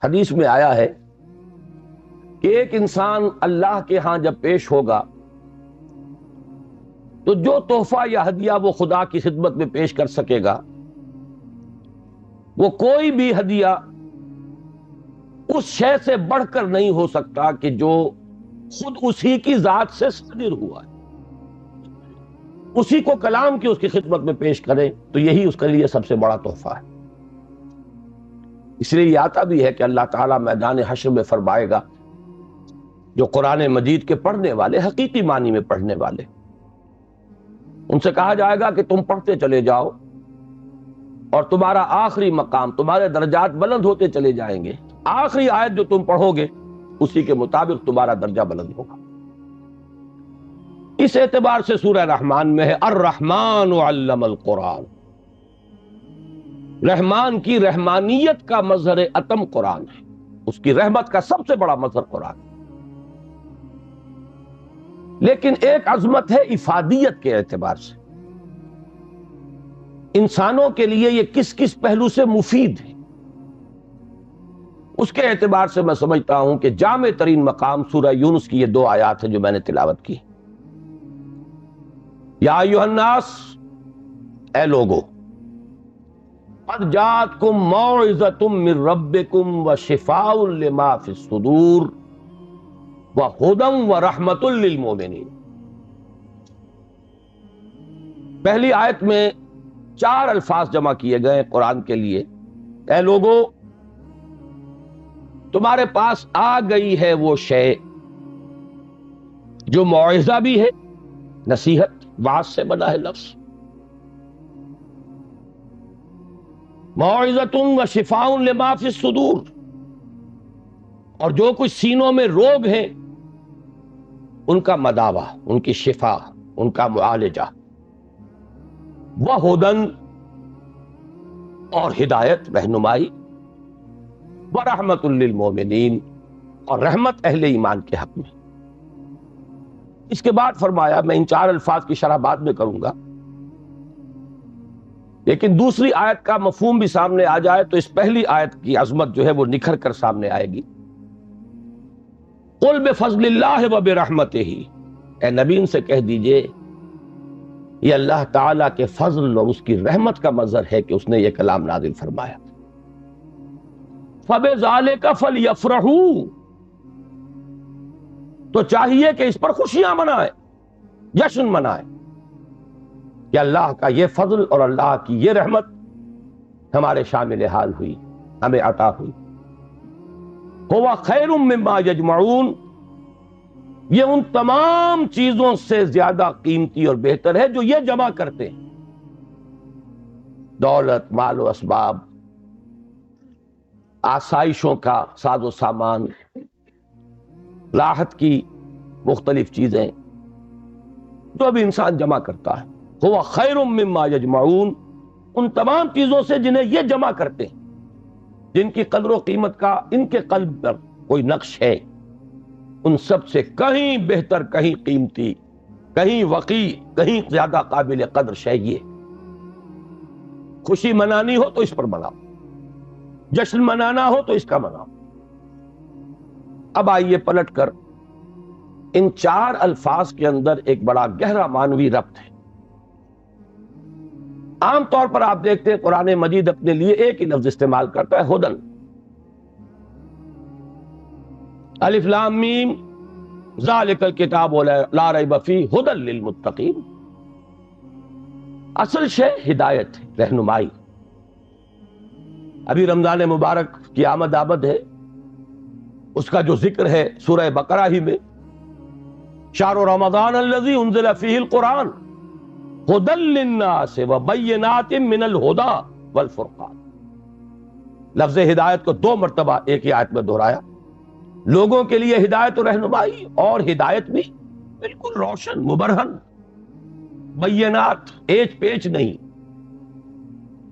حدیث میں آیا ہے کہ ایک انسان اللہ کے ہاں جب پیش ہوگا تو جو تحفہ یا ہدیہ وہ خدا کی خدمت میں پیش کر سکے گا وہ کوئی بھی ہدیہ اس شے سے بڑھ کر نہیں ہو سکتا کہ جو خود اسی کی ذات سے صادر ہوا ہے، اسی کو کلام کی اس کی خدمت میں پیش کرے تو یہی اس کے لیے سب سے بڑا تحفہ ہے۔ اس لیے یہ آتا بھی ہے کہ اللہ تعالیٰ میدان حشر میں فرمائے گا جو قرآن مجید کے پڑھنے والے، حقیقی معنی میں پڑھنے والے، ان سے کہا جائے گا کہ تم پڑھتے چلے جاؤ اور تمہارا آخری مقام، تمہارے درجات بلند ہوتے چلے جائیں گے، آخری آیت جو تم پڑھو گے اسی کے مطابق تمہارا درجہ بلند ہوگا۔ اس اعتبار سے سورہ رحمان میں ہے الرحمن علم القرآن، رحمان کی رحمانیت کا مظہر اتم قرآن ہے، اس کی رحمت کا سب سے بڑا مظہر قرآن ہے۔ لیکن ایک عظمت ہے افادیت کے اعتبار سے، انسانوں کے لیے یہ کس کس پہلو سے مفید ہے، اس کے اعتبار سے میں سمجھتا ہوں کہ جامع ترین مقام سورہ یونس کی یہ دو آیات ہیں جو میں نے تلاوت کی۔ یا ایھا الناس، اے لوگو، قد جاءتکم موعظۃ من ربکم وشفاء لما فی الصدور وہدی ورحمۃ للمؤمنین۔ پہلی آیت میں 4 الفاظ جمع کیے گئے قرآن کے لیے۔ اے لوگو، تمہارے پاس آ گئی ہے وہ شے جو موعظہ بھی ہے، نصیحت، واعظ سے بنا ہے لفظ، موعظۃ وشفاء لما فی الصدور، اور جو کچھ سینوں میں روگ ہیں ان کا مداوع، ان کی شفا، ان کا معالجہ، وہدن، اور ہدایت، رہنمائی، ورحمۃ للمؤمنین، اور رحمت اہل ایمان کے حق میں۔ اس کے بعد فرمایا، میں ان 4 الفاظ کی شرح بعد میں کروں گا، لیکن دوسری آیت کا مفہوم بھی سامنے آ جائے تو اس پہلی آیت کی عظمت جو ہے وہ نکھر کر سامنے آئے گی۔ قل بفضل اللہ وبرحمتہ، اے نبی ان سے کہہ دیجئے یہ اللہ تعالیٰ کے فضل اور اس کی رحمت کا مظہر ہے کہ اس نے یہ کلام نازل فرمایا۔ فبذالک فلیفرحوا، تو چاہیے کہ اس پر خوشیاں منائیں، جشن منائیں کہ اللہ کا یہ فضل اور اللہ کی یہ رحمت ہمارے شامل حال ہوئی، ہمیں عطا ہوئی۔ هو خیر مما یجمعون، یہ ان تمام چیزوں سے زیادہ قیمتی اور بہتر ہے جو یہ جمع کرتے ہیں، دولت، مال و اسباب، آسائشوں کا ساز و سامان، راحت کی مختلف چیزیں جو بھی انسان جمع کرتا ہے۔ هو خیر مما یجمعون، ان تمام چیزوں سے جنہیں یہ جمع کرتے ہیں، جن کی قدر و قیمت کا ان کے قلب پر کوئی نقش ہے، ان سب سے کہیں بہتر، کہیں قیمتی، کہیں وقی، کہیں زیادہ قابل قدر شے یہ۔ خوشی منانی ہو تو اس پر مناؤ، جشن منانا ہو تو اس کا مناؤ۔ اب آئیے پلٹ کر ان 4 الفاظ کے اندر ایک بڑا گہرا معنوی ربط ہے۔ عام طور پر آپ دیکھتے ہیں قرآن مجید اپنے لیے ایک ہی لفظ استعمال کرتا ہے، ہدن، الف لام میم ذالک الکتاب لا ریب فیہ ہدی للمتقین۔ اصل شے ہدایت ہے، رہنمائی۔ ابھی رمضان مبارک کی آمد ہے، اس کا جو ذکر ہے سورہ بقرہ ہی میں، شہر رمضان الذی انزل فیہ القرآن ہدی للناس وبینات من الہدی والفرقان۔ لفظ ہدایت کو 2 مرتبہ ایک ہی آیت میں دہرایا، لوگوں کے لیے ہدایت و رہنمائی، اور ہدایت بھی بالکل روشن، مبرہن، بینات، ایچ پیچ نہیں،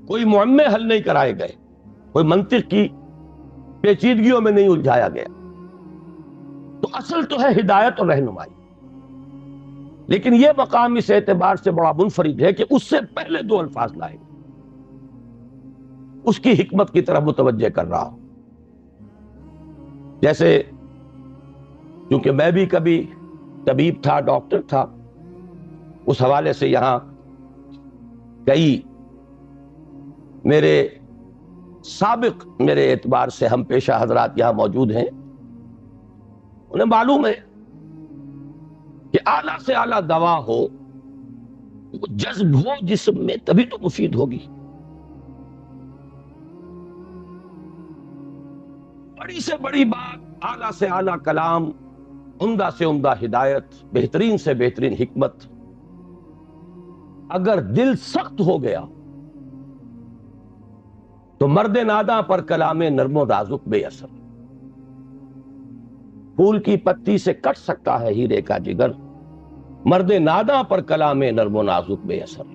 کوئی معمے حل نہیں کرائے گئے، کوئی منطق کی پیچیدگیوں میں نہیں الجھایا گیا۔ تو اصل تو ہے ہدایت اور رہنمائی، لیکن یہ مقام اس اعتبار سے بڑا منفرد ہے کہ اس سے پہلے 2 الفاظ لائے، اس کی حکمت کی طرف متوجہ کر رہا ہوں۔ جیسے کیونکہ میں بھی کبھی طبیب تھا، ڈاکٹر تھا، اس حوالے سے یہاں کئی میرے سابق میرے اعتبار سے ہم پیشہ حضرات یہاں موجود ہیں، انہیں معلوم ہے کہ اعلیٰ سے اعلیٰ دوا ہو، وہ جذب ہو جسم میں تبھی تو مفید ہوگی۔ بڑی سے بڑی بات، اعلیٰ سے اعلیٰ کلام، عمدہ سے عمدہ ہدایت، بہترین سے بہترین حکمت، اگر دل سخت ہو گیا تو مرد ناداں پر کلام نرم و نازک بے اثر۔ پھول کی پتی سے کٹ سکتا ہے ہیرے کا جگر، مرد ناداں پر کلام نرم و نازک بے اثر۔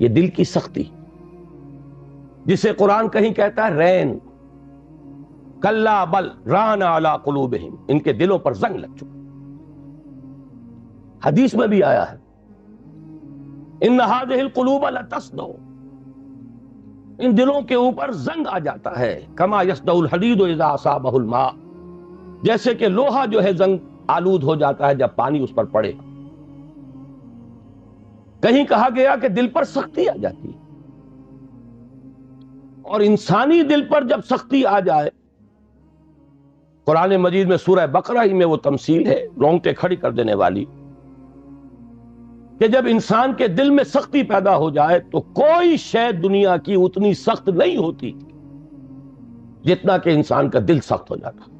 یہ دل کی سختی جسے قرآن کہیں کہتا ہے رین، کلا بل ران علی قلوبہم، ان کے دلوں پر زنگ لگ چکا۔ حدیث میں بھی آیا ہے ان هذه القلوب لتصدع، ان دلوں کے اوپر زنگ آ جاتا ہے، کما یصدع الحدید اذا اصابہ الماء، جیسے کہ لوہا جو ہے زنگ آلود ہو جاتا ہے جب پانی اس پر پڑے۔ کہیں کہا گیا کہ دل پر سختی آ جاتی ہے، اور انسانی دل پر جب سختی آ جائے، قرآن مجید میں سورہ بقرہ ہی میں وہ تمثیل ہے رونگٹے کھڑی کر دینے والی، کہ جب انسان کے دل میں سختی پیدا ہو جائے تو کوئی شے دنیا کی اتنی سخت نہیں ہوتی جتنا کہ انسان کا دل سخت ہو جاتا۔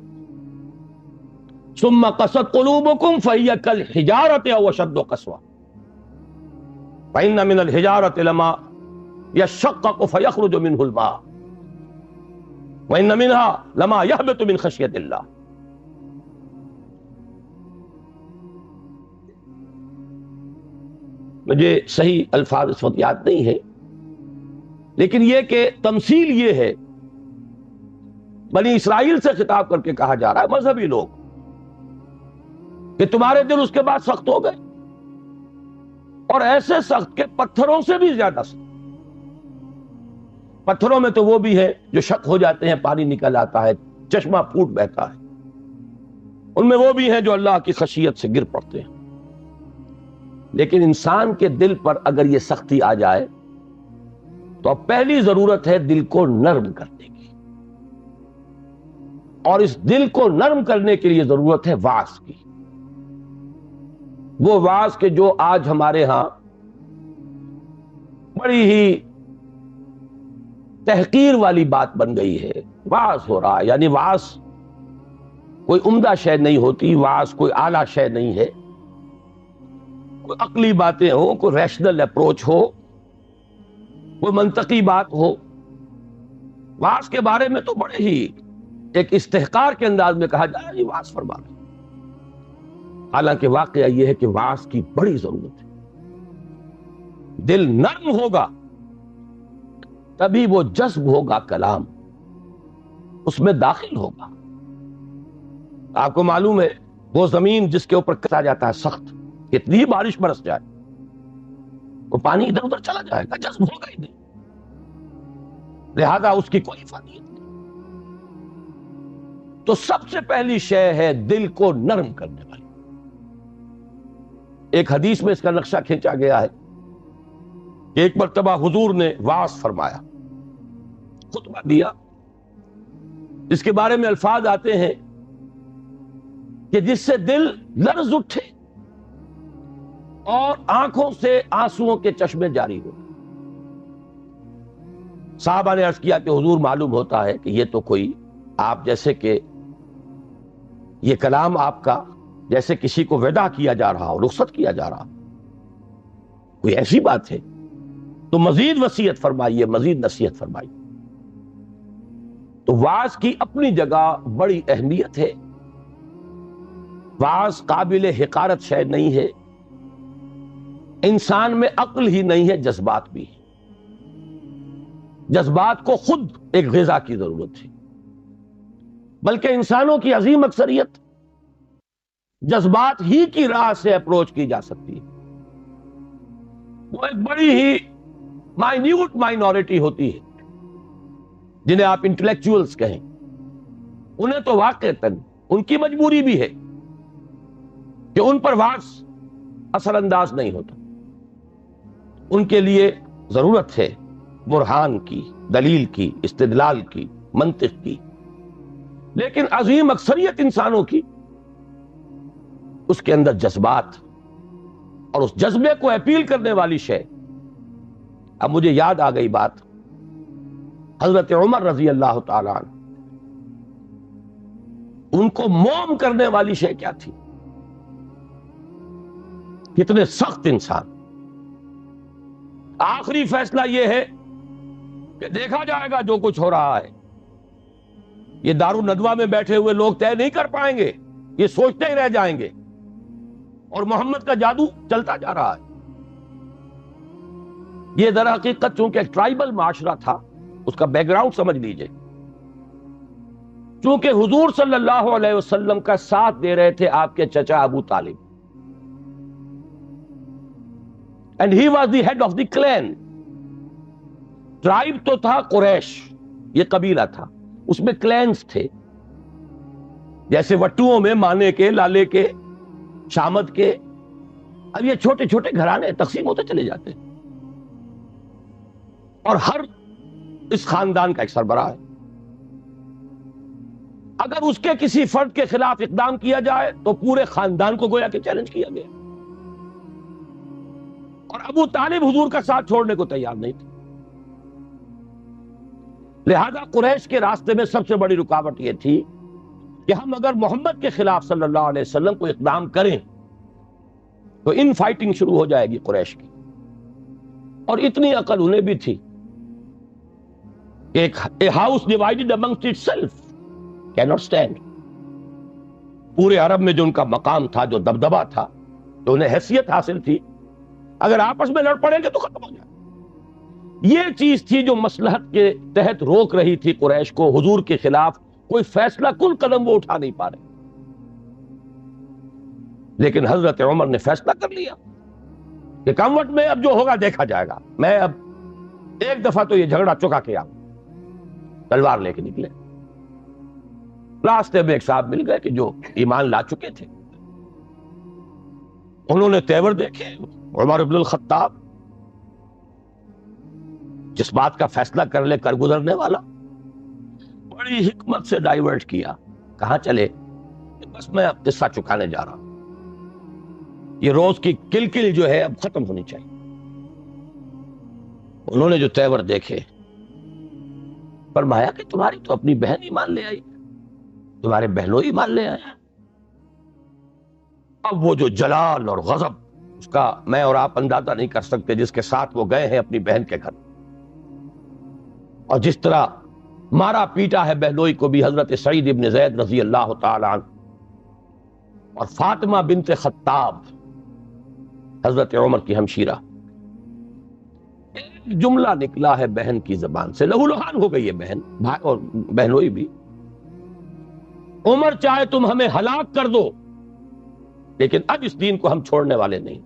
ثم قست قلوبکم فہی کالحجارۃ او اشد قسوۃ فإن من الحجارۃ لما یشقق فیخرج منہ الماء وإن منها لما یہبط من خشیۃ اللہ۔ مجھے صحیح الفاظ اس وقت یاد نہیں ہے، لیکن یہ کہ تمثیل یہ ہے، بنی اسرائیل سے خطاب کر کے کہا جا رہا ہے، مذہبی لوگ، کہ تمہارے دل اس کے بعد سخت ہو گئے، اور ایسے سخت کہ پتھروں سے بھی زیادہ سخت۔ پتھروں میں تو وہ بھی ہے جو شق ہو جاتے ہیں، پانی نکل آتا ہے، چشمہ پھوٹ بہتا ہے، ان میں وہ بھی ہیں جو اللہ کی خشیت سے گر پڑتے ہیں۔ لیکن انسان کے دل پر اگر یہ سختی آ جائے تو اب پہلی ضرورت ہے دل کو نرم کرنے کی، اور اس دل کو نرم کرنے کے لیے ضرورت ہے واعظ کی۔ وہ واعظ کے جو آج ہمارے ہاں بڑی ہی تحقیر والی بات بن گئی ہے، واعظ ہو رہا ہے، یعنی واعظ کوئی عمدہ شے نہیں ہوتی، واعظ کوئی اعلیٰ شے نہیں ہے، کوئی عقلی باتیں ہو، کوئی ریشنل اپروچ ہو، کوئی منطقی بات ہو۔ واعظ کے بارے میں تو بڑے ہی ایک استحقار کے انداز میں کہا جائے یہ واعظ فرما رہے، حالانکہ واقعہ یہ ہے کہ واعظ کی بڑی ضرورت ہے۔ دل نرم ہوگا تبھی وہ جذب ہوگا، کلام اس میں داخل ہوگا۔ آپ کو معلوم ہے وہ زمین جس کے اوپر کسا جاتا ہے سخت، کتنی ہی بارش برس جائے وہ پانی ادھر ادھر چلا جائے گا، جذب ہوگا ہی نہیں، لہذا اس کی کوئی فائدہ نہیں۔ تو سب سے پہلی شے ہے دل کو نرم کرنے والی۔ ایک حدیث میں اس کا نقشہ کھینچا گیا ہے کہ ایک مرتبہ حضور نے واعظ فرمایا، خطبہ دیا، اس کے بارے میں الفاظ آتے ہیں کہ جس سے دل لرز اٹھے اور آنکھوں سے آنسوؤں کے چشمے جاری ہو۔ صحابہ نے عرض کیا کہ حضور معلوم ہوتا ہے کہ یہ تو کوئی آپ جیسے کہ یہ کلام آپ کا جیسے کسی کو وداع کیا جا رہا ہو، رخصت کیا جا رہا، کوئی ایسی بات ہے تو مزید وصیت فرمائیے، مزید نصیحت فرمائیے۔ تو واعظ کی اپنی جگہ بڑی اہمیت ہے، واعظ قابل حقارت شے نہیں ہے، انسان میں عقل ہی نہیں ہے، جذبات بھی ہے، جذبات کو خود ایک غذا کی ضرورت ہے، بلکہ انسانوں کی عظیم اکثریت جذبات ہی کی راہ سے اپروچ کی جا سکتی ہے۔ وہ ایک بڑی ہی مائنیوٹ مائنورٹی ہوتی ہے جنہیں آپ انٹلیکچوئلز کہیں، انہیں تو واقعتاً ان کی مجبوری بھی ہے کہ ان پر واز اثر انداز نہیں ہوتا، ان کے لیے ضرورت ہے برہان کی، دلیل کی، استدلال کی، منطق کی، لیکن عظیم اکثریت انسانوں کی اس کے اندر جذبات اور اس جذبے کو اپیل کرنے والی شے. اب مجھے یاد آ گئی بات، حضرت عمر رضی اللہ تعالیٰ عنہ، ان کو موم کرنے والی شے کیا تھی؟ کتنے سخت انسان. آخری فیصلہ یہ ہے کہ دیکھا جائے گا جو کچھ ہو رہا ہے، یہ دارالندوہ میں بیٹھے ہوئے لوگ طے نہیں کر پائیں گے، یہ سوچتے ہی رہ جائیں گے، اور محمد کا جادو چلتا جا رہا ہے. یہ در حقیقت چونکہ ایک ٹرائبل معاشرہ تھا، اس کا بیک گراؤنڈ سمجھ لیجئے. چونکہ حضور صلی اللہ علیہ وسلم کا ساتھ دے رہے تھے آپ کے چچا ابو طالب، and he was the head of the clan. Tribe تو تھا قریش، یہ قبیلہ تھا، اس میں کلینز تھے، جیسے وٹوؤں میں مانے کے، لالے کے، شامت کے. اب یہ چھوٹے چھوٹے گھرانے تقسیم ہوتے چلے جاتے ہیں، اور ہر اس خاندان کا ایک سربراہ ہے. اگر اس کے کسی فرد کے خلاف اقدام کیا جائے تو پورے خاندان کو گویا کہ چیلنج کیا گیا. اور ابو طالب حضور کا ساتھ چھوڑنے کو تیار نہیں تھے. لہذا قریش کے راستے میں سب سے بڑی رکاوٹ یہ تھی کہ ہم اگر محمد کے خلاف صلی اللہ علیہ وسلم کو اقدام کریں تو ان فائٹنگ شروع ہو جائے گی قریش کی. اور اتنی عقل انہیں بھی تھی کہ a house divided amongst itself cannot stand. پورے عرب میں جو ان کا مقام تھا، جو دبدبہ تھا، جو انہیں حیثیت حاصل تھی، اگر آپس میں لڑ پڑیں گے تو ختم ہو جائے. یہ چیز تھی جو مصلحت کے تحت روک رہی تھی قریش کو حضور کے خلاف کوئی فیصلہ کن قدم وہ اٹھا نہیں پا رہے. لیکن حضرت عمر نے فیصلہ کر لیا کہ کموٹ میں اب جو ہوگا دیکھا جائے گا، میں اب ایک دفعہ تو یہ جھگڑا چکا کے آؤں. تلوار لے کے نکلے. راستے میں ایک صاحب مل گئے کہ جو ایمان لا چکے تھے. انہوں نے تیور دیکھے. عمر بن الخطاب، جس بات کا فیصلہ کر لے کر گزرنے والا، بڑی حکمت سے ڈائیورٹ کیا. کہاں چلے؟ بس میں اب قصہ چکانے جا رہا ہوں، یہ روز کی کل جو ہے اب ختم ہونی چاہیے. انہوں نے جو تیور دیکھے، فرمایا کہ تمہاری تو اپنی بہن ایمان لے آئی، تمہارے بہنوں ایمان لے آئے. اب وہ جو جلال اور غضب، اس کا میں اور آپ اندازہ نہیں کر سکتے، جس کے ساتھ وہ گئے ہیں اپنی بہن کے گھر، اور جس طرح مارا پیٹا ہے بہنوئی کو بھی حضرت سعید ابن زید رضی اللہ تعالی عنہ اور فاطمہ بنت خطاب حضرت عمر کی ہمشیرہ. ایک جملہ نکلا ہے بہن کی زبان سے، لہو لہان ہو گئی ہے بہن اور بہنوئی بھی. عمر چاہے تم ہمیں ہلاک کر دو، لیکن اب اس دین کو ہم چھوڑنے والے نہیں.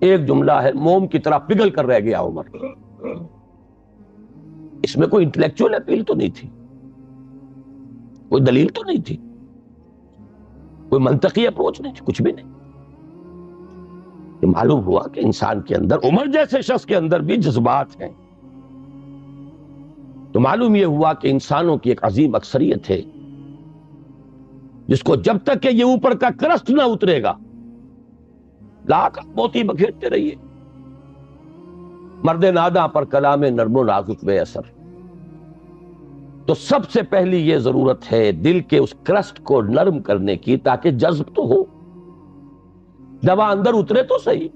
ایک جملہ ہے، موم کی طرح پگھل کر رہ گیا عمر. اس میں کوئی انٹلیکچوئل اپیل تو نہیں تھی، کوئی دلیل تو نہیں تھی، کوئی منطقی اپروچ نہیں تھی، کچھ بھی نہیں. یہ معلوم ہوا کہ انسان کے اندر، عمر جیسے شخص کے اندر بھی جذبات ہیں. تو معلوم یہ ہوا کہ انسانوں کی ایک عظیم اکثریت ہے جس کو جب تک کہ یہ اوپر کا کرسٹ نہ اترے گا، لاکھ موتی بکھیرتے رہیے. مرد ناداں پر کلام نرم و نازک بے اثر. تو سب سے پہلی یہ ضرورت ہے دل کے اس کرسٹ کو نرم کرنے کی، تاکہ جذب تو ہو، دوا اندر اترے تو صحیح.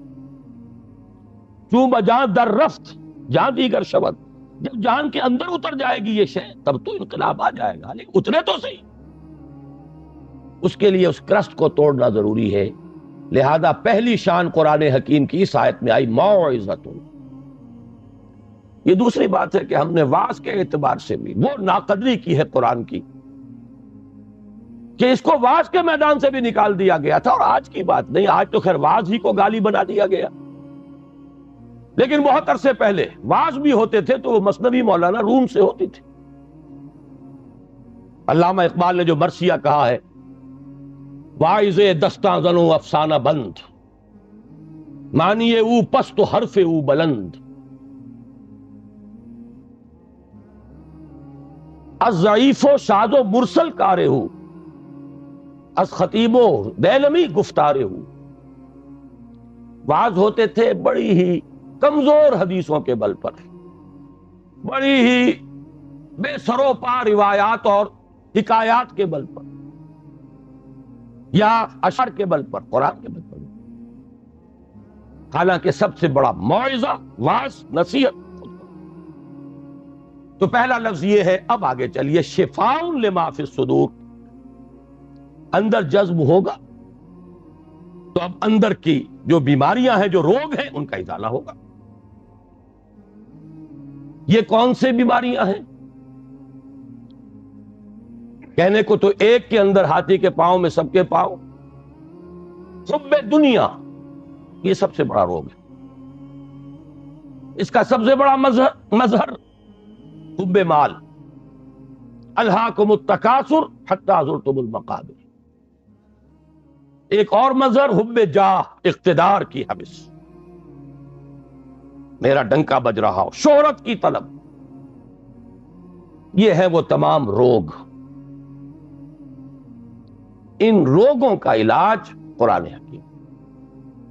چوں بجان در رفت جان دیگر شبد، جب جان کے اندر اتر جائے گی یہ شے تب تو انقلاب آ جائے گا، لیکن اترے تو صحیح. اس کے لیے اس کرسٹ کو توڑنا ضروری ہے. لہذا پہلی شان قرآن حکیم کی اس آیت میں آئی موعظۃ. یہ دوسری بات ہے کہ ہم نے واعظ کے اعتبار سے بھی وہ ناقدری کی ہے قرآن کی کہ اس کو واعظ کے میدان سے بھی نکال دیا گیا تھا. اور آج کی بات نہیں، آج تو خیر واعظ ہی کو گالی بنا دیا گیا، لیکن بہت عرصے پہلے واعظ بھی ہوتے تھے تو وہ مثنوی مولانا روم سے ہوتی تھی. علامہ اقبال نے جو مرثیہ کہا ہے، واعظ دستاں زنو افسانہ بند، معنی او پست و حرف او بلند، از ضعیف و شاذ و مرسل کارے ہو، از خطیب و دیلمی گفتارے ہو۔ واعظ ہوتے تھے بڑی ہی کمزور حدیثوں کے بل پر، بڑی ہی بے سرو پا روایات اور حکایات کے بل پر، یا اشعار کے بل پر، قرآن کے بل پر۔ حالانکہ سب سے بڑا موعظہ، واعظ، نصیحت۔ تو پہلا لفظ یہ ہے، اب آگے چلیے، شفاء لما فی الصدور، اندر جذب ہوگا تو اب اندر کی جو بیماریاں ہیں، جو روگ ہیں، ان کا ازالہ ہوگا۔ یہ کون سے بیماریاں ہیں؟ کہنے کو تو ایک کے اندر ہاتھی کے پاؤں میں سب کے پاؤں، حب دنیا، یہ سب سے بڑا روگ ہے۔ اس کا سب سے بڑا مظہر حب مال، الہاکم التکاثر حتی زرتم المقابر۔ ایک اور مظہر حب جاہ، اقتدار کی حوث، میرا ڈنکا بج رہا ہو، شہرت کی طلب۔ یہ ہے وہ تمام روگ۔ ان روگوں کا علاج قرآن حکیم،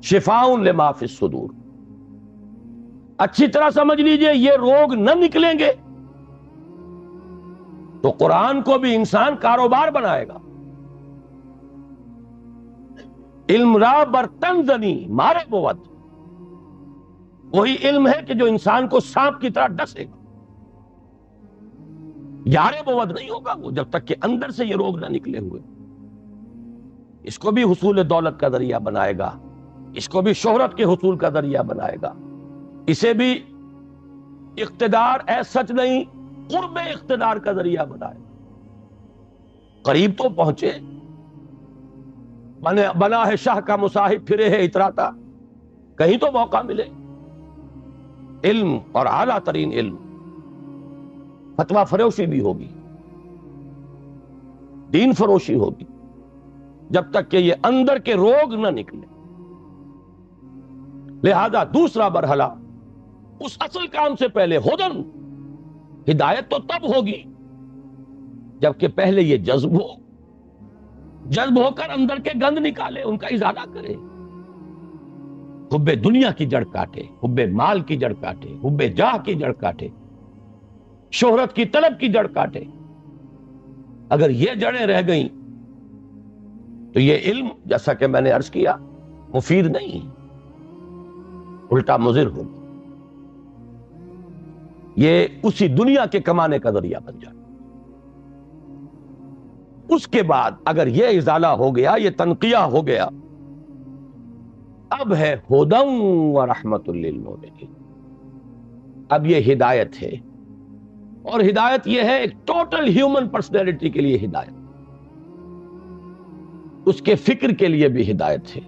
شفاء لما فی الصدور۔ اچھی طرح سمجھ لیجئے، یہ روگ نہ نکلیں گے تو قرآن کو بھی انسان کاروبار بنائے گا۔ علم را برتن زنی مارے بود، وہی علم ہے کہ جو انسان کو سانپ کی طرح ڈسے گا۔ یارے بود نہیں ہوگا وہ جب تک کہ اندر سے یہ روگ نہ نکلے ہوئے۔ اس کو بھی حصول دولت کا ذریعہ بنائے گا، اس کو بھی شہرت کے حصول کا ذریعہ بنائے گا، اسے بھی اقتدار سچ نہیں، قرب اقتدار کا ذریعہ بنائے گا۔ قریب تو پہنچے، بنا ہے شاہ کا مصاحب، پھرے ہے اتراتا، کہیں تو موقع ملے۔ علم اور اعلیٰ ترین علم، فتویٰ فروشی بھی ہوگی، دین فروشی ہوگی، جب تک کہ یہ اندر کے روگ نہ نکلے۔ لہذا دوسرا مرحلہ، اس اصل کام سے پہلے ہدن، ہدایت تو تب ہوگی جبکہ پہلے یہ جذب ہو کر اندر کے گند نکالے، ان کا ازالہ کرے۔ حب دنیا کی جڑ کاٹے، حب مال کی جڑ کاٹے، حب جاہ کی جڑ کاٹے، شہرت کی طلب کی جڑ کاٹے۔ اگر یہ جڑیں رہ گئیں تو یہ علم، جیسا کہ میں نے عرض کیا، مفید نہیں، الٹا مضر ہوگا۔ یہ اسی دنیا کے کمانے کا ذریعہ بن جائے۔ اس کے بعد اگر یہ ازالہ ہو گیا، یہ تنقیہ ہو گیا، اب ہے ہدی و رحمت للمؤمنین۔ اب یہ ہدایت ہے، اور ہدایت یہ ہے ایک ٹوٹل ہیومن پرسنالٹی کے لیے ہدایت، اس کے فکر کے لیے بھی ہدایت ہے،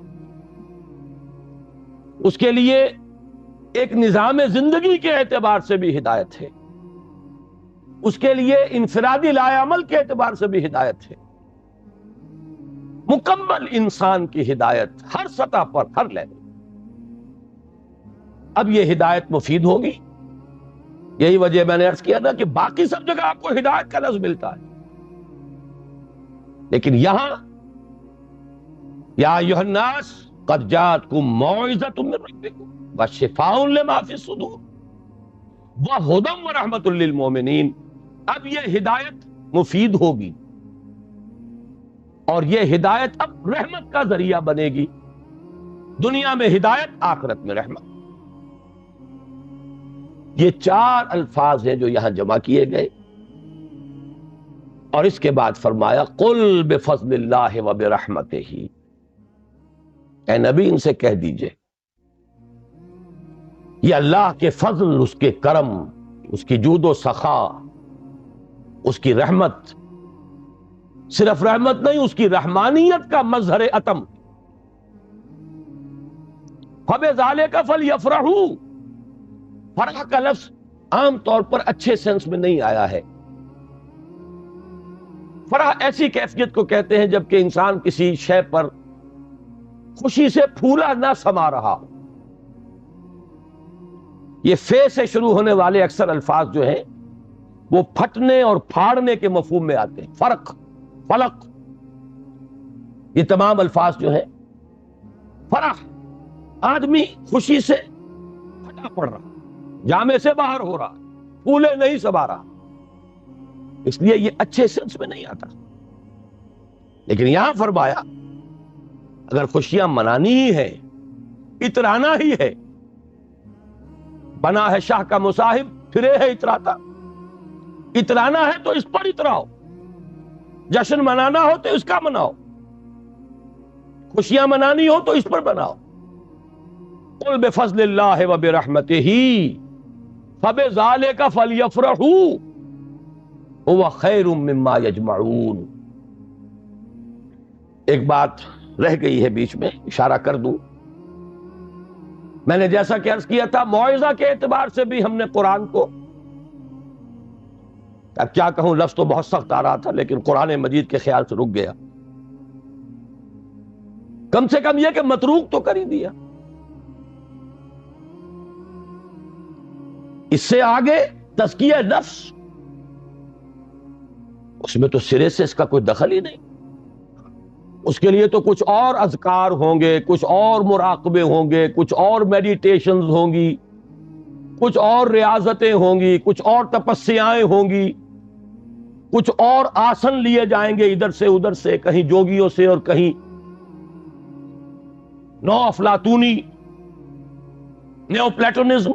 اس کے لیے ایک نظام زندگی کے اعتبار سے بھی ہدایت ہے، اس کے لیے انفرادی لائے عمل کے اعتبار سے بھی ہدایت ہے، مکمل انسان کی ہدایت ہر سطح پر، ہر لیول۔ اب یہ ہدایت مفید ہوگی۔ یہی وجہ میں نے عرض کیا تھا کہ باقی سب جگہ آپ کو ہدایت کا لفظ ملتا ہے، لیکن یہاں یا ایھا الناس قد جاءتکم موعظۃ من ربکم وشفاء لما فی الصدور وہدی ورحمۃ للمؤمنین۔ اب یہ ہدایت مفید ہوگی، اور یہ ہدایت اب رحمت کا ذریعہ بنے گی، دنیا میں ہدایت، آخرت میں رحمت۔ یہ چار الفاظ ہیں جو یہاں جمع کیے گئے، اور اس کے بعد فرمایا قل بفضل اللہ وبرحمتہ، اے نبی ان سے کہہ دیجئے یہ اللہ کے فضل، اس کے کرم، اس کی جود و سخا، اس کی رحمت، صرف رحمت نہیں، اس کی رحمانیت کا مظہر اتم۔ فَبِذَلِكَ فَلْيَفْرَحُوا، فرح کا لفظ عام طور پر اچھے سینس میں نہیں آیا ہے۔ فرح ایسی کیفیت کو کہتے ہیں جبکہ انسان کسی شے پر خوشی سے پھولا نہ سما رہا ہو۔ یہ فے سے شروع ہونے والے اکثر الفاظ جو ہیں وہ پھٹنے اور پھاڑنے کے مفہوم میں آتے ہیں۔ فرق، فلق، یہ تمام الفاظ جو ہیں، فرح آدمی خوشی سے پھٹا پڑ رہا، جامے سے باہر ہو رہا، پھولے نہیں سما رہا، اس لیے یہ اچھے سینس میں نہیں آتا۔ لیکن یہاں فرمایا اگر خوشیاں منانی ہی ہے، اترانا ہی ہے، بنا ہے شاہ کا مصاحب پھرے ہے اتراتا، اترانا ہے تو اس پر اتراؤ، جشن منانا ہو تو اس کا مناؤ، خوشیاں منانی ہو تو اس پر بناؤ۔ قل بفضل اللہ وبرحمتہ فبذالک فلیفرحوا هو خیر مما یجمعون۔ ایک بات رہ گئی ہے بیچ میں، اشارہ کر دوں۔ میں نے جیسا کہ عرض کیا تھا، موعظہ کے اعتبار سے بھی ہم نے قرآن کو، اب کیا کہوں، لفظ تو بہت سخت آ رہا تھا لیکن قرآن مجید کے خیال سے رک گیا، کم سے کم یہ کہ متروک تو کر ہی دیا۔ اس سے آگے تزکیہ نفس، اس میں تو سرے سے اس کا کوئی دخل ہی نہیں۔ اس کے لیے تو کچھ اور اذکار ہوں گے، کچھ اور مراقبے ہوں گے، کچھ اور میڈیٹیشنز ہوں گی، کچھ اور ریاضتیں ہوں گی، کچھ اور تپسیائیں ہوں گی، کچھ اور آسن لیے جائیں گے ادھر سے ادھر سے، کہیں جوگیوں سے اور کہیں نو افلاطونی، نیو پلیٹونزم،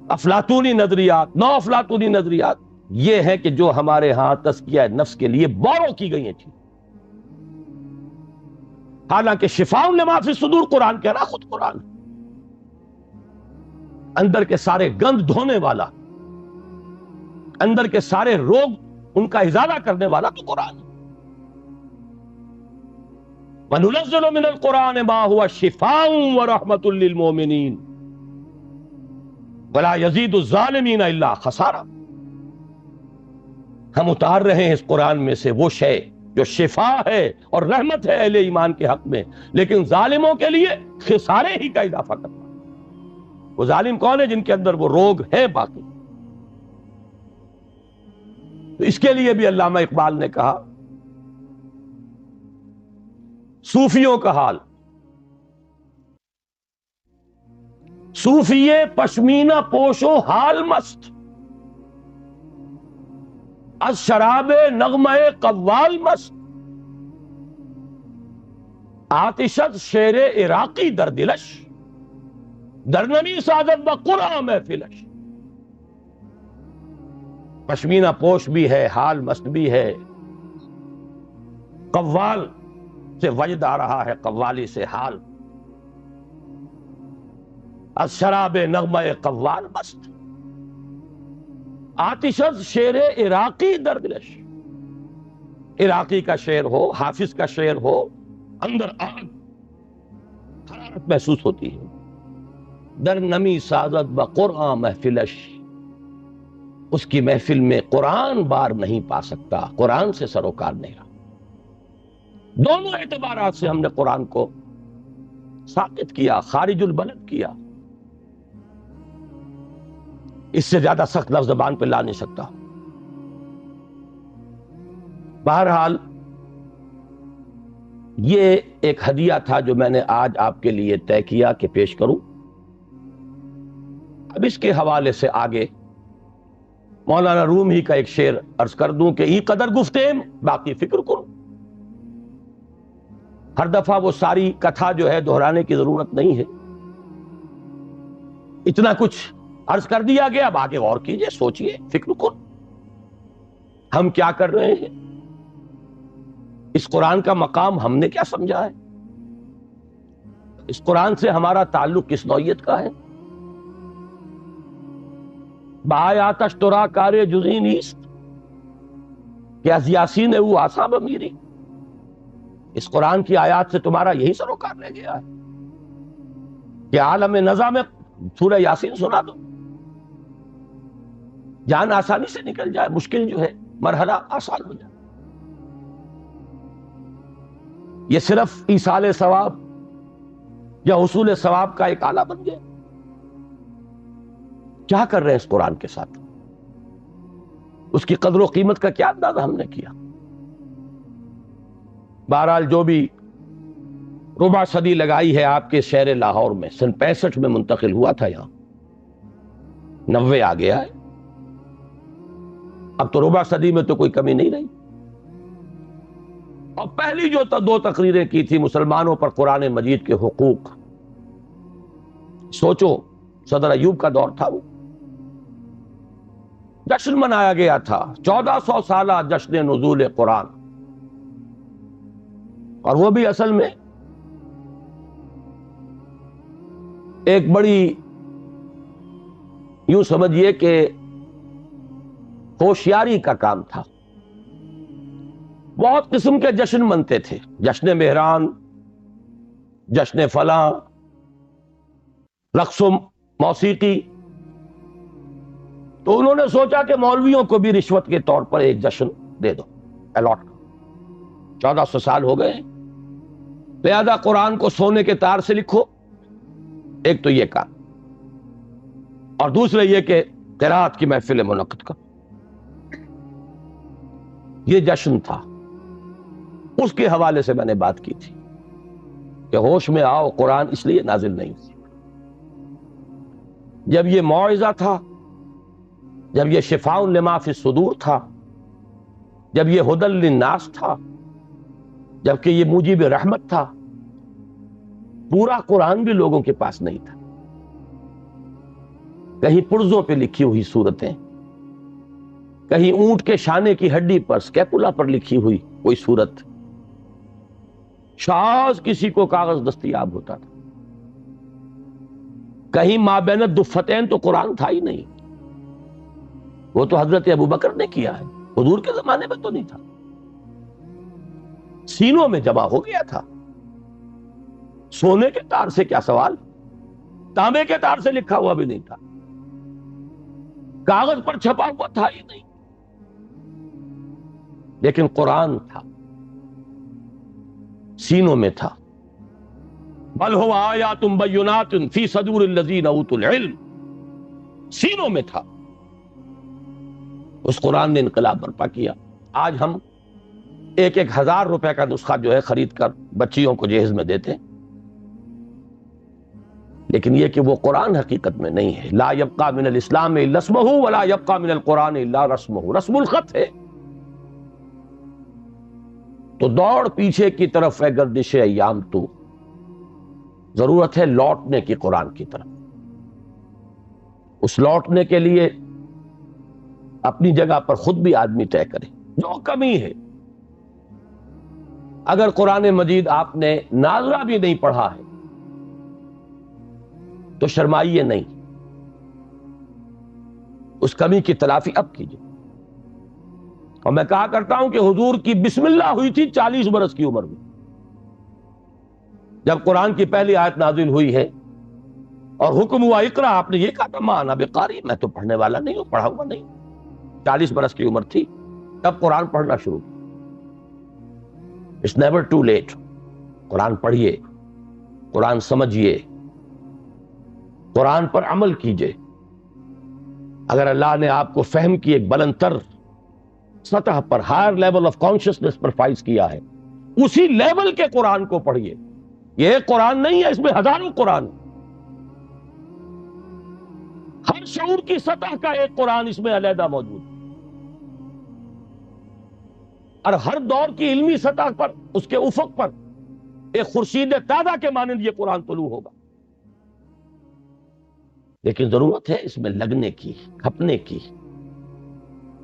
افلاطونی نظریات، نو افلاطونی نظریات، یہ ہے کہ جو ہمارے ہاں تزکیہ نفس کے لیے بورو کی گئی ہیں چیز۔ حالانکہ شفاء لما فی الصدور قرآن کہہ رہا، خود قرآن اندر کے سارے گند دھونے والا، اندر کے سارے روگ ان کا ازالہ کرنے والا تو قرآن ہے۔ وَنُنَزِّلُ مِنَ الْقُرْآنِ مَا هُوَ شِفَاءٌ وَرَحْمَةٌ لِّلْمُؤْمِنِينَ وَلَا يَزِيدُ الظَّالِمِينَ إِلَّا خَسَارًا۔ ہم اتار رہے ہیں اس قرآن میں سے وہ شے جو شفا ہے اور رحمت ہے اہل ایمان کے حق میں، لیکن ظالموں کے لیے خسارے ہی کا اضافہ کرتا ہے۔ وہ ظالم کون ہے؟ جن کے اندر وہ روگ ہے باقی۔ تو اس کے لیے بھی علامہ اقبال نے کہا، صوفیوں کا حال، صوفیے پشمینہ پوشو حال مست، از شراب نغمہ قوال مست، آتشت شیر عراقی در دلش، در نمی سازد بقرآن محفلش۔ پشمینہ پوش بھی ہے، حال مست بھی ہے، قوال سے وجد آ رہا ہے، قوالی سے حال، از شراب نغمہ قوال مست، آتشز شیر عراقی در دلش۔ عراقی کا شعر ہو، حافظ کا شعر ہو، اندر آگ، حرارت محسوس ہوتی ہے۔ در نمی سازد بقرآن محفلش، اس کی محفل میں قرآن بار نہیں پا سکتا، قرآن سے سروکار نہیں رہا۔ دونوں اعتبارات سے ہم نے قرآن کو ساقط کیا، خارج البلد کیا۔ اس سے زیادہ سخت لفظ زبان پہ لا نہیں سکتا۔ بہرحال یہ ایک ہدیہ تھا جو میں نے آج آپ کے لیے طے کیا کہ پیش کروں۔ اب اس کے حوالے سے آگے مولانا روم ہی کا ایک شعر عرض کر دوں کہ ای قدر گفتیم باقی فکر کروں۔ ہر دفعہ وہ ساری کتھا جو ہے دہرانے کی ضرورت نہیں ہے، اتنا کچھ عرض کر دیا گیا، اب آگے غور کیجئے، سوچئے، فکر کرو ہم کیا کر رہے ہیں، اس قرآن کا مقام ہم نے کیا سمجھا ہے، اس قرآن سے ہمارا تعلق کس نوعیت کا ہے۔ بآیاتش ترا کار جزئی نیست کہ از یاسین او آسا بمیری۔ اس قرآن کی آیات سے تمہارا یہی سروکار رہ گیا ہے کہ عالم نزا میں سورہ یاسین سنا دو، جان آسانی سے نکل جائے۔ مشکل جو ہے مرحلہ آسان ہو جائے. یہ صرف ایصال ثواب یا حصول ثواب کا ایک آلہ بن گیا. کیا کر رہے ہیں اس قرآن کے ساتھ؟ اس کی قدر و قیمت کا کیا اندازہ ہم نے کیا؟ بہرحال جو بھی ربع صدی لگائی ہے آپ کے شہر لاہور میں، سن 65 میں منتقل ہوا تھا، یہاں 90 آ گیا ہے. اب تو ربع صدی میں تو کوئی کمی نہیں رہی. اور پہلی جو 2 تقریریں کی تھی مسلمانوں پر قرآن مجید کے حقوق، سوچو صدر ایوب کا دور تھا، وہ جشن منایا گیا تھا، 1400 سالہ جشن نزول قرآن. اور وہ بھی اصل میں ایک بڑی، یوں سمجھیے کہ ہوشیاری کا کام تھا. بہت قسم کے جشن منتے تھے، جشن مہران، جشن فلاں، رقص و موسیقی. تو انہوں نے سوچا کہ مولویوں کو بھی رشوت کے طور پر ایک جشن دے دو، الاٹ. 1400 سال ہو گئے، لہذا قرآن کو سونے کے تار سے لکھو. ایک تو یہ کام، اور دوسرے یہ کہ قرات کی محفل منعقد کرو. یہ جشن تھا. اس کے حوالے سے میں نے بات کی تھی کہ ہوش میں آؤ، قرآن اس لیے نازل نہیں ہوئی. جب یہ موعظہ تھا، جب یہ شفاء لما فی الصدور تھا، جب یہ ھدی للناس تھا، جبکہ یہ موجب رحمت تھا، پورا قرآن بھی لوگوں کے پاس نہیں تھا. کہیں پرزوں پہ لکھی ہوئی صورتیں، کہیں اونٹ کے شانے کی ہڈی پر، سکیپولا پر لکھی ہوئی کوئی صورت، شاذ کسی کو کاغذ دستیاب ہوتا تھا. کہیں مابین الدفتین تو قرآن تھا ہی نہیں. وہ تو حضرت ابوبکر نے کیا ہے، حضور کے زمانے میں تو نہیں تھا. سینوں میں جمع ہو گیا تھا. سونے کے تار سے کیا سوال، تانبے کے تار سے لکھا ہوا بھی نہیں تھا، کاغذ پر چھپا ہوا تھا ہی نہیں. لیکن قرآن تھا، سینوں میں تھا. بل هو آیات بینات فی صدور الذین اوتوا العلم، سینوں میں تھا. اس قرآن نے انقلاب برپا کیا. آج ہم 1,000 روپے کا نسخہ جو ہے خرید کر بچیوں کو جہیز میں دیتے ہیں، لیکن یہ کہ وہ قرآن حقیقت میں نہیں ہے. لا یبقى من الاسلام الا اسمہ ولا یبقى من القرآن الا رسمہ، رسم الخط ہے. تو دوڑ پیچھے کی طرف ہے گردش ایام تو، ضرورت ہے لوٹنے کی قرآن کی طرف. اس لوٹنے کے لیے اپنی جگہ پر خود بھی آدمی طے کرے جو کمی ہے. اگر قرآن مجید آپ نے ناظرہ بھی نہیں پڑھا ہے تو شرمائیے نہیں، اس کمی کی تلافی اب کیجیے. اور میں کہا کرتا ہوں کہ حضور کی بسم اللہ ہوئی تھی 40 برس کی عمر میں، جب قرآن کی پہلی آیت نازل ہوئی ہے اور حکم ہوا اقرا، آپ نے یہ کہا تھا ما انا بقاری، میں تو پڑھنے والا نہیں ہوں، پڑھا ہوا نہیں. 40 برس کی عمر تھی تب قرآن پڑھنا شروع کیا. It's never too late. قرآن پڑھیے، قرآن سمجھیے، قرآن پر عمل کیجئے. اگر اللہ نے آپ کو فہم کی ایک بلند تر سطح پر، ہائر لیول آف کانشسنس پر فائز کیا ہے، اسی لیول کے قرآن کو پڑھیے. یہ ایک قرآن نہیں ہے، اس میں ہزاروں قرآن. ہر شعور کی سطح کا ایک قرآن اس میں علیحدہ موجود ہے، اور ہر دور کی علمی سطح پر، اس کے افق پر ایک خورشید تازہ کے مانند یہ قرآن طلوع ہوگا. لیکن ضرورت ہے اس میں لگنے کی، کھپنے کی،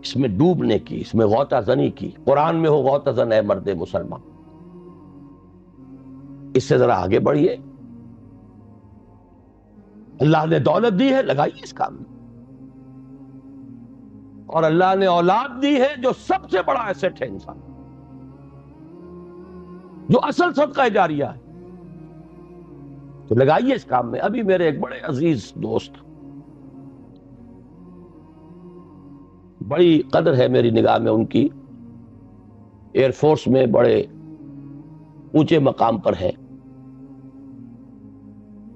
اس میں ڈوبنے کی، اس میں غوطہ زنی کی. قرآن میں ہو غوطہ زن اے مرد مسلمان. اس سے ذرا آگے بڑھیے. اللہ نے دولت دی ہے، لگائیے اس کام میں. اور اللہ نے اولاد دی ہے جو سب سے بڑا ایسٹ ہے انسان، جو اصل صدقہ جاریہ ہے، تو لگائیے اس کام میں. ابھی میرے ایک بڑے عزیز دوست بڑی قدر ہے میری نگاہ میں ان کی، ایئر فورس میں بڑے اونچے مقام پر ہیں.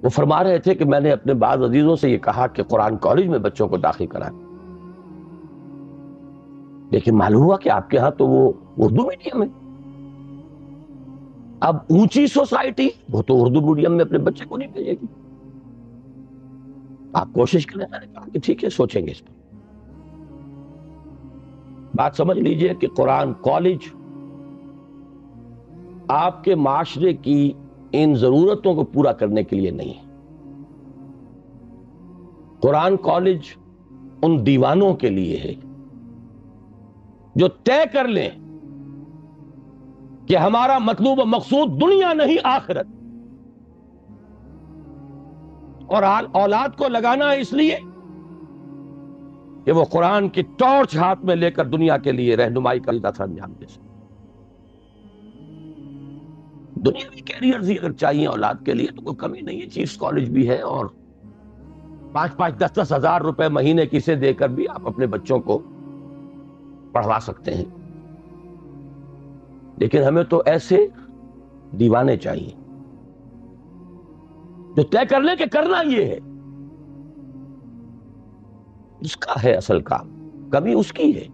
وہ فرما رہے تھے کہ میں نے اپنے بعض عزیزوں سے یہ کہا کہ قرآن کالج میں بچوں کو داخل کرائیں، لیکن معلوم ہوا کہ آپ کے ہاں تو وہ اردو میڈیم ہے. اب اونچی سوسائٹی وہ تو اردو میڈیم میں اپنے بچے کو نہیں بھیجے گی. آپ کوشش کریں. میں نے کہا کہ ٹھیک ہے، سوچیں گے اس پر. بات سمجھ لیجئے کہ قرآن کالج آپ کے معاشرے کی ان ضرورتوں کو پورا کرنے کے لیے نہیں ہے. قرآن کالج ان دیوانوں کے لیے ہے جو طے کر لیں کہ ہمارا مطلوب و مقصود دنیا نہیں آخرت، اور اولاد کو لگانا ہے اس لیے کہ وہ قرآن کی ٹارچ ہاتھ میں لے کر دنیا کے لیے رہنمائی کا اثر انجام دے سکے. دنیاوی کیریئرز ہی اگر چاہیے اولاد کے لیے تو کوئی کمی نہیں ہے. چیفز کالج بھی ہے، اور 5-5 10 ہزار مہینے کسے دے کر بھی آپ اپنے بچوں کو پڑھوا سکتے ہیں. لیکن ہمیں تو ایسے دیوانے چاہیے جو طے کر لیں کہ کرنا یہ ہے. اس کا ہے اصل کام، کمی اس کی ہے.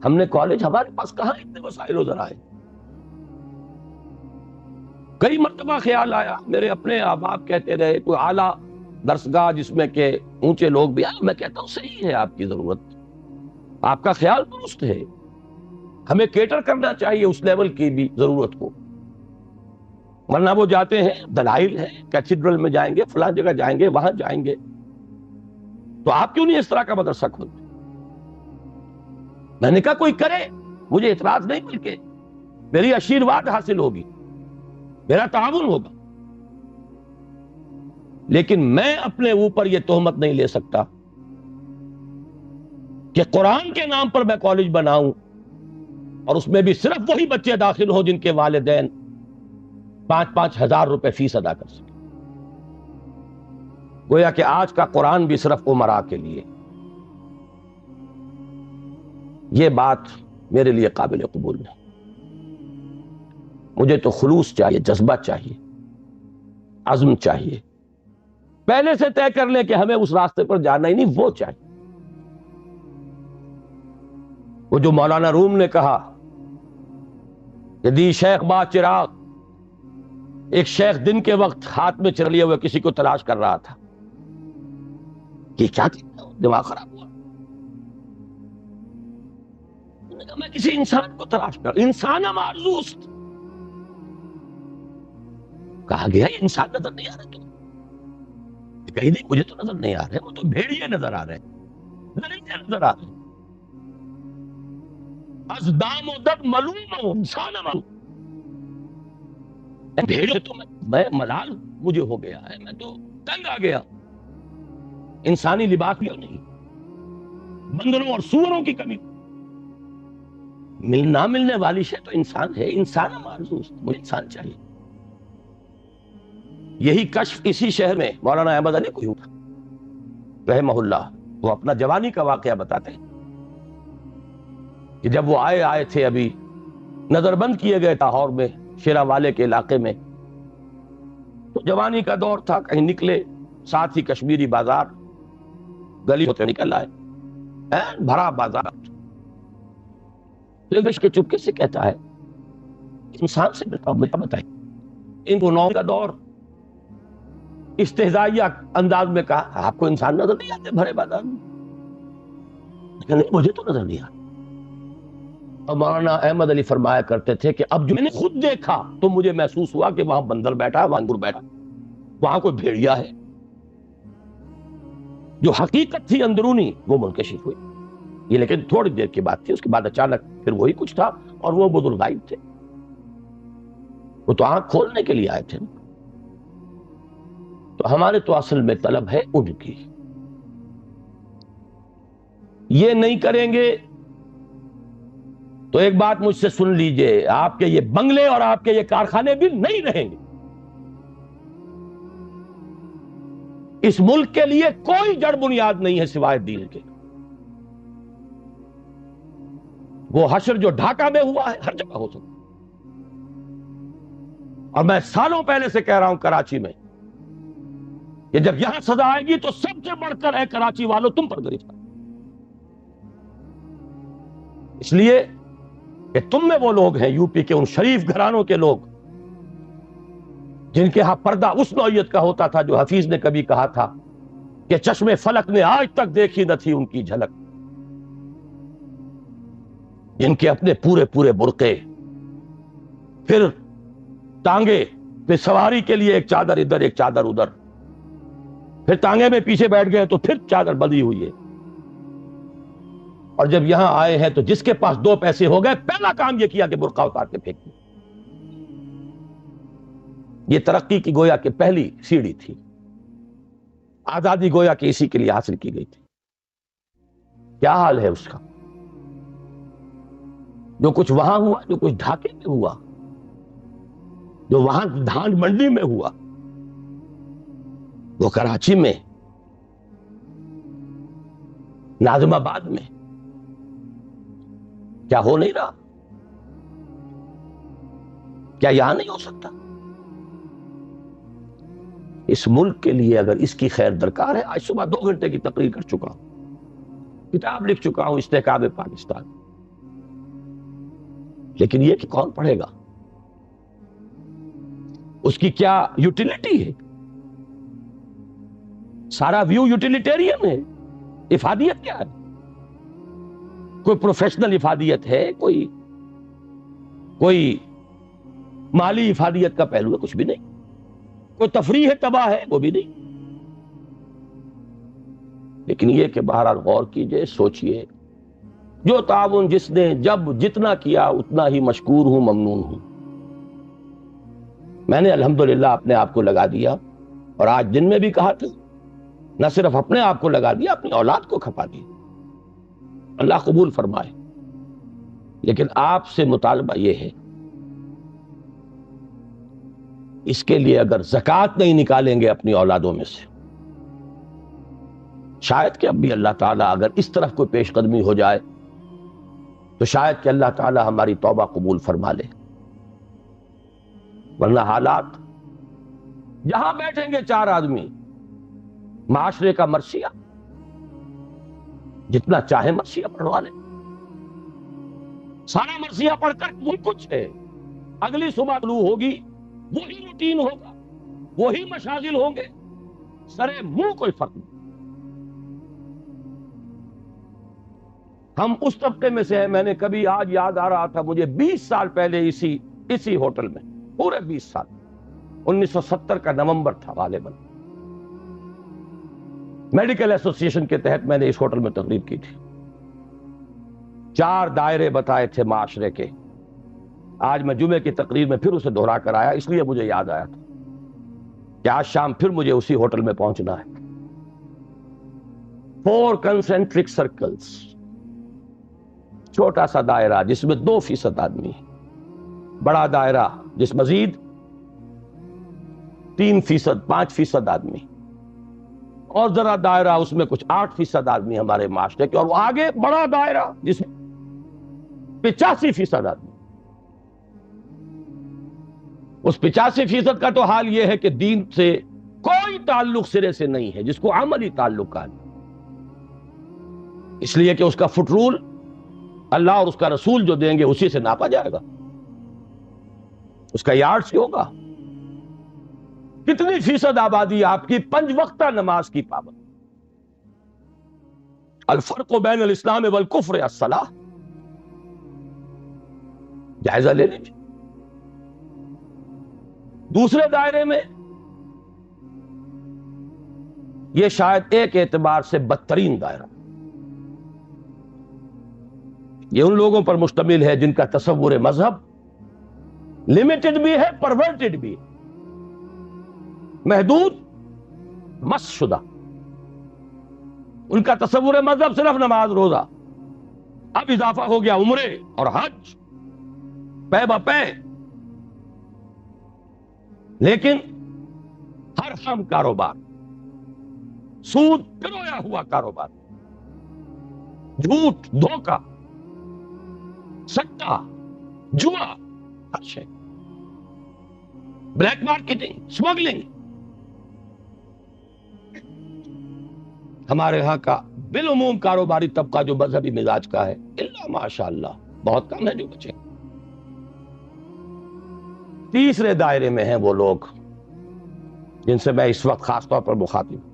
ہم نے کالج، ہمارے پاس کہاں اتنے وسائل و ذرائع. کئی مرتبہ خیال آیا، میرے اپنے احباب کہتے رہے کوئی اعلیٰ درسگاہ جس میں کہ اونچے لوگ بھی آئے. میں کہتا ہوں صحیح ہے، آپ کی ضرورت، آپ کا خیال درست ہے. ہمیں کیٹر کرنا چاہیے اس لیول کی بھی ضرورت کو. ورنہ وہ جاتے ہیں، دلائل ہے، کیتھیڈرل میں جائیں گے، فلاں جگہ جائیں گے، وہاں جائیں گے. تو آپ کیوں نہیں اس طرح کا مدرسہ کھولتے؟ میں نے کہا کوئی کرے، مجھے اعتراض نہیں، بلکہ میری آشیرواد حاصل ہوگی، میرا تعاون ہوگا. لیکن میں اپنے اوپر یہ تہمت نہیں لے سکتا کہ قرآن کے نام پر میں کالج بناؤں اور اس میں بھی صرف وہی بچے داخل ہوں جن کے والدین 5-5 ہزار روپے فیس ادا کر سکیں. گویا کہ آج کا قرآن بھی صرف امراء کے لیے. یہ بات میرے لیے قابل قبول نہیں. مجھے تو خلوص چاہیے، جذبہ چاہیے، عزم چاہیے. پہلے سے طے کر لیں کہ ہمیں اس راستے پر جانا ہی نہیں، وہ چاہیے. وہ جو مولانا روم نے کہا کہ دی شیخ با چراغ، ایک شیخ دن کے وقت ہاتھ میں چرلیے ہوئے کسی کو تلاش کر رہا تھا. یہ کیا تھا؟ دماغ خراب ہوا. میں کسی انسان کو تلاش کر، انسان معرضوست. کہا گیا یہ انسان نظر نہیں آ رہے تو کہیں نہیں، مجھے تو نظر نہیں آ رہے، وہ تو بھیڑیے نظر آ رہے، نظر آ رہے. ازدام و دد ملوم ہوں، انسان معلوم. بھیڑ تو میں ملال مجھے ہو گیا ہے، میں تو تنگ آ گیا. انسانی لباس بھی نہیں، بندروں اور سوروں کی کمی. نہ ملنے والی شے تو انسان ہے. انسان معرضوست، مجھے انسان چاہیے. یہی کشف اسی شہر میں مولانا احمد علی کو تھا رحمہ اللہ. وہ اپنا جوانی کا واقعہ بتاتے ہیں کہ جب وہ آئے تھے، ابھی نظر بند کیے گئے لاہور میں شیرا والے کے علاقے میں، تو جوانی کا دور تھا. کہیں نکلے، ساتھ ہی کشمیری بازار، گلی ہوتے نکل آئے، بھرا بازار. کے چپکے سے کہتا ہے انسان سے بتائیں. ان کو نو کا دور استہزائیہ انداز میں کہا آپ کو انسان نظر نہیں آتے بھرے بازار میں؟ نہیں، مجھے تو نظر نہیں آتا. اور مولانا احمد علی فرمایا کرتے تھے کہ اب جو میں نے خود دیکھا تو مجھے محسوس ہوا کہ وہاں بندر بیٹھا ہے، وہاں انگور بیٹھا، وہاں کوئی بھیڑیا ہے. جو حقیقت تھی اندرونی وہ منکشف ہوئی. یہ لیکن تھوڑی دیر کی بات تھی. اس کے بعد اچانک پھر وہی کچھ تھا، اور وہ بزرگ غائب تھے. وہ تو آنکھ کھولنے کے لیے آئے تھے. تو ہمارے تو اصل میں طلب ہے ان کی. یہ نہیں کریں گے تو ایک بات مجھ سے سن لیجئے، آپ کے یہ بنگلے اور آپ کے یہ کارخانے بھی نہیں رہیں گے. اس ملک کے لیے کوئی جڑ بنیاد نہیں ہے سوائے دین کے. وہ حشر جو ڈھاکہ میں ہوا ہے ہر جگہ ہو سکتا ہے. اور میں سالوں پہلے سے کہہ رہا ہوں کراچی میں کہ جب یہاں سزا آئے گی تو سب سے بڑھ کر ہے کراچی والوں تم پر گرفتار. اس لیے کہ تم میں وہ لوگ ہیں یو پی کے ان شریف گھرانوں کے لوگ جن کے ہاں پردہ اس نوعیت کا ہوتا تھا جو حفیظ نے کبھی کہا تھا کہ چشم فلک نے آج تک دیکھی نہ تھی ان کی جھلک. جن کے اپنے پورے پورے برقعے، پھر ٹانگے، پھر سواری کے لیے ایک چادر ادھر ایک چادر ادھر، پھر ٹانگے میں پیچھے بیٹھ گئے تو پھر چادر بندھی ہوئی ہے. اور جب یہاں آئے ہیں تو جس کے پاس 2 پیسے ہو گئے پہلا کام یہ کیا کہ برقع اتار کے پھینک دیا. یہ ترقی کی گویا کہ پہلی سیڑھی تھی. آزادی گویا کہ اسی کے لیے حاصل کی گئی تھی. کیا حال ہے اس کا؟ جو کچھ وہاں ہوا، جو کچھ ڈھاکے میں ہوا، جو وہاں دھان منڈی میں ہوا، وہ کراچی میں، ناظم آباد میں کیا ہو نہیں رہا؟ کیا یہاں نہیں ہو سکتا؟ اس ملک کے لیے اگر اس کی خیر درکار ہے، آج صبح 2 گھنٹے کی تقریر کر چکا ہوں، کتاب لکھ چکا ہوں استحکام پاکستان. لیکن یہ کہ کون پڑھے گا؟ اس کی کیا یوٹیلیٹی ہے؟ سارا ویو یوٹیلیٹیرین ہے. افادیت کیا ہے؟ کوئی پروفیشنل افادیت ہے؟ کوئی مالی افادیت کا پہلو ہے؟ کچھ بھی نہیں. کوئی تفریح تباہ ہے؟ وہ بھی نہیں. لیکن یہ کہ بہرحال غور کیجئے، سوچئے، جو تعاون جس نے جب جتنا کیا اتنا ہی مشکور ہوں، ممنون ہوں. میں نے الحمدللہ اپنے آپ کو لگا دیا، اور آج دن میں بھی کہا تھا، نہ صرف اپنے آپ کو لگا دیا، اپنی اولاد کو کھپا دیا. اللہ قبول فرمائے. لیکن آپ سے مطالبہ یہ ہے، اس کے لیے اگر زکوٰۃ نہیں نکالیں گے اپنی اولادوں میں سے، شاید کہ اب بھی اللہ تعالیٰ اگر اس طرف کوئی پیش قدمی ہو جائے تو شاید کہ اللہ تعالیٰ ہماری توبہ قبول فرما لے. ورنہ حالات، جہاں بیٹھیں گے 4 آدمی، معاشرے کا مرثیہ، جتنا چاہے مرثیہ پڑھوا لے، سارا مرثیہ پڑھ کر وہ کچھ ہے. اگلی صبح طلوع ہوگی، وہی روٹین ہوگا، وہی مشاغل ہوں گے، سرے منہ کوئی فرق نہیں. ہم اس طبقے میں سے ہیں. میں نے کبھی، آج یاد آ رہا تھا مجھے، 20 سال پہلے اسی ہوٹل میں، پورے 20 سال، 1970 کا نومبر تھا غالباً، میڈیکل ایسوسی ایشن کے تحت میں نے اس ہوٹل میں تقریر کی تھی. 4 دائرے بتائے تھے معاشرے کے. آج میں جمعے کی تقریر میں پھر اسے دہرا کر آیا، اس لیے مجھے یاد آیا تھا کہ آج شام پھر مجھے اسی ہوٹل میں پہنچنا ہے. 4 کنسنٹرک سرکلز، چھوٹا سا دائرہ جس میں 2% آدمی ہے، بڑا دائرہ جس مزید 3%، 5% آدمی، اور ذرا دائرہ اس میں کچھ 8% آدمی ہمارے معاشرے کے، اور وہ آگے بڑا دائرہ جس میں 85% آدمی. اس 85% کا تو حال یہ ہے کہ دین سے کوئی تعلق سرے سے نہیں ہے، جس کو عملی تعلق کا ہے. اس لیے کہ اس کا فٹ رول اللہ اور اس کا رسول جو دیں گے اسی سے ناپا جائے گا، اس کا یارڈ سے ہوگا. کتنی فیصد آبادی آپ کی 5 وقتہ نماز کی پابند؟ الفرق بین الاسلام والکفر الصلاۃ. جائزہ لے لیجیے. دوسرے دائرے میں یہ شاید ایک اعتبار سے بدترین دائرہ، یہ ان لوگوں پر مشتمل ہے جن کا تصور مذہب لمیٹڈ بھی ہے، پرورٹڈ بھی ہے، محدود، مس شدہ. ان کا تصور مذہب صرف نماز روزہ، اب اضافہ ہو گیا عمرے اور حج پے بپے. لیکن ہر ہم کاروبار، سود پرویا ہوا کاروبار، جھوٹ، دھوکہ، سٹا، جوا، ہر شے، بلیک مارکیٹنگ، اسمگلنگ. ہمارے ہاں کا بالعموم کاروباری طبقہ جو مذہبی مزاج کا ہے، الا ماشاء اللہ بہت کم ہے جو بچے. تیسرے دائرے میں ہیں وہ لوگ جن سے میں اس وقت خاص طور پر مخاطب ہوں.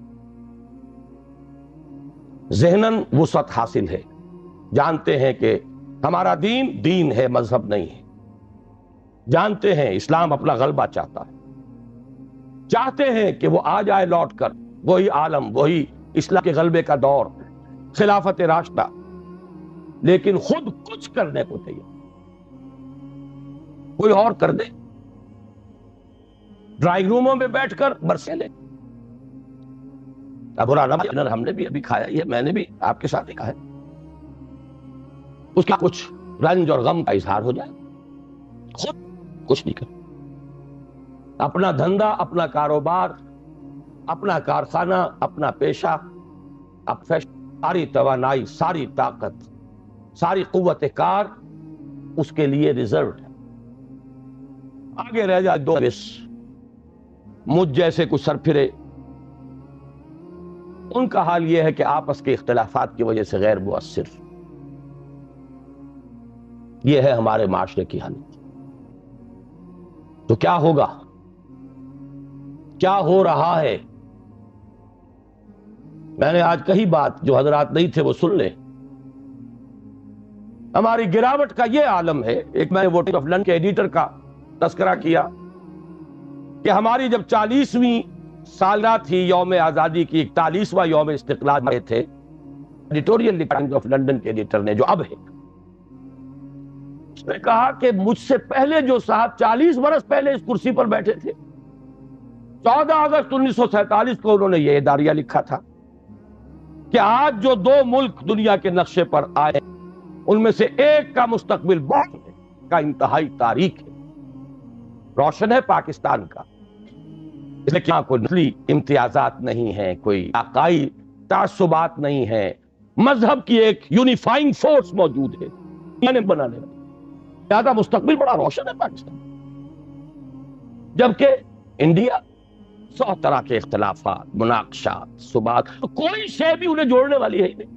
ذہناً وسعت حاصل ہے، جانتے ہیں کہ ہمارا دین دین ہے، مذہب نہیں ہے. جانتے ہیں اسلام اپنا غلبہ چاہتا ہے، چاہتے ہیں کہ وہ آ جائے لوٹ کر وہی عالم، وہی اسلام کے غلبے کا دور، خلافت راشدہ، لیکن خود کچھ کرنے کو تیار. کوئی اور کر دے، ڈرائنگ روموں میں بیٹھ کر برسے لے. اب ڈنر ہم نے بھی ابھی کھایا ہی ہے، میں نے بھی آپ کے ساتھ ہی کھایا. اس کا کچھ رنج اور غم کا اظہار ہو جائے، خود کچھ نہیں کر. اپنا دھندا، اپنا کاروبار، اپنا کارخانہ، اپنا پیشہ، ساری توانائی، ساری طاقت، ساری قوت کار اس کے لیے ریزروڈ ہے. آگے رہ جائے دو بس مجھ جیسے کچھ سرپھرے، ان کا حال یہ ہے کہ آپس کے اختلافات کی وجہ سے غیر مؤثر. یہ ہے ہمارے معاشرے کی حالت. تو کیا ہوگا، کیا ہو رہا ہے؟ میں نے آج کہی بات، جو حضرات نہیں تھے وہ سن لیں. ہماری گراوٹ کا یہ عالم ہے. ایک میں نے ووٹنگ آف لنڈن کے ایڈیٹر کا تذکرہ کیا کہ ہماری جب 40ویں سالہ تھی یوم آزادی کی، 41واں یوم استقلال میں تھے، ایڈیٹوریل ٹائمز آف لنڈن کے ایڈیٹر نے، جو اب ہے، اس نے کہا کہ مجھ سے پہلے جو صاحب 40 برس پہلے اس کرسی پر بیٹھے تھے، 14 اگست 1947 کو انہوں نے یہ اداریہ لکھا تھا کہ آج جو دو ملک دنیا کے نقشے پر آئے، ان میں سے ایک کا مستقبل بہت ہے، کا انتہائی تاریک ہے، روشن ہے پاکستان کا. اس لیے کیا کوئی نسلی امتیازات نہیں ہیں، کوئی عقائی تعصبات نہیں ہیں، مذہب کی ایک یونیفائنگ فورس موجود ہے بنانے والی. زیادہ مستقبل بڑا روشن ہے پاکستان. جبکہ انڈیا 100 طرح کے اختلافات، مناقشات، صبات، کوئی شے بھی انہیں جوڑنے والی ہے ہی نہیں.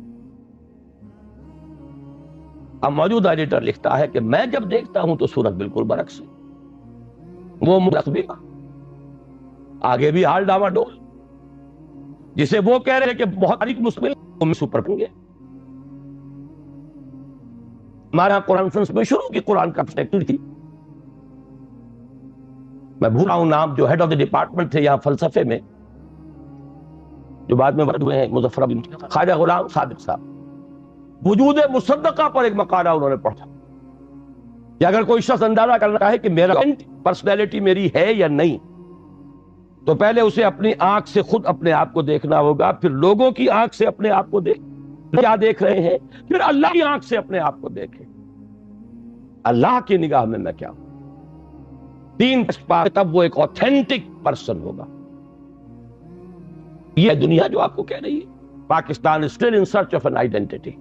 اب موجودہ ایڈیٹر لکھتا ہے کہ میں جب دیکھتا ہوں تو صورت بالکل برعکس ہے. وہ مستقبل آگے بھی حال ڈاوا ڈول، جسے وہ کہہ رہے ہیں کہ بہت تاریک مستقبل سپر پنگے. ہمارے یہاں قرآن فرنس میں شروع کی قرآن کا پرسپیکٹو تھی، میں بھول رہا ہوں نام، جو ہیڈ آف دی ڈپارٹمنٹ تھے یہاں فلسفے میں، جو بعد میں ورد ہوئے ہیں، مظفر بن خواجہ غلام صادق صاحب. وجود مصدقہ پر ایک مقالہ انہوں نے پڑھا کہ اگر کوئی شخص اندازہ کرنا چاہے کہ میرا پرسنالٹی میری ہے یا نہیں، تو پہلے اسے اپنی آنکھ سے خود اپنے آپ کو دیکھنا ہوگا، پھر لوگوں کی آنکھ سے اپنے آپ کو کیا دیکھ رہے ہیں، پھر اللہ کی آنکھ سے اپنے آپ کو دیکھیں، اللہ کی نگاہ میں کیا ہوں. 3 تب وہ ایک اوتھینٹک پرسن ہوگا. یہ دنیا جو آپ کو کہہ رہی ہے، Pakistan is still in search of an identity.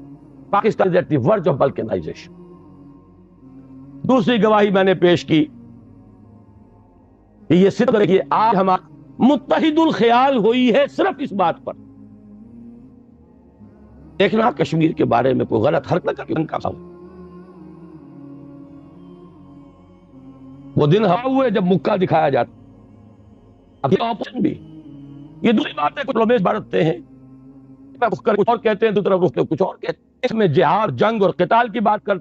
Pakistan is at the verge of balkanization. دوسری گواہی میں نے پیش کی کہ یہ صدق ہے کہ آج ہمارا متحد الخیال ہوئی ہے صرف اس بات پر. دیکھنا کشمیر کے بارے میں کوئی غلط حرکت کر کے ان کا وہ دن ہوا ہوئے جب مکہ دکھایا جاتا. اب یہ آپشن بھی، یہ دوسری بات ہے، کچھ رومیز بڑھتے ہیں، کچھ اور کہتے ہیں، دوسری طرف کچھ اور کہتے ہیں. اس میں جہاد، جنگ اور قتال کی بات کرتے ہیں.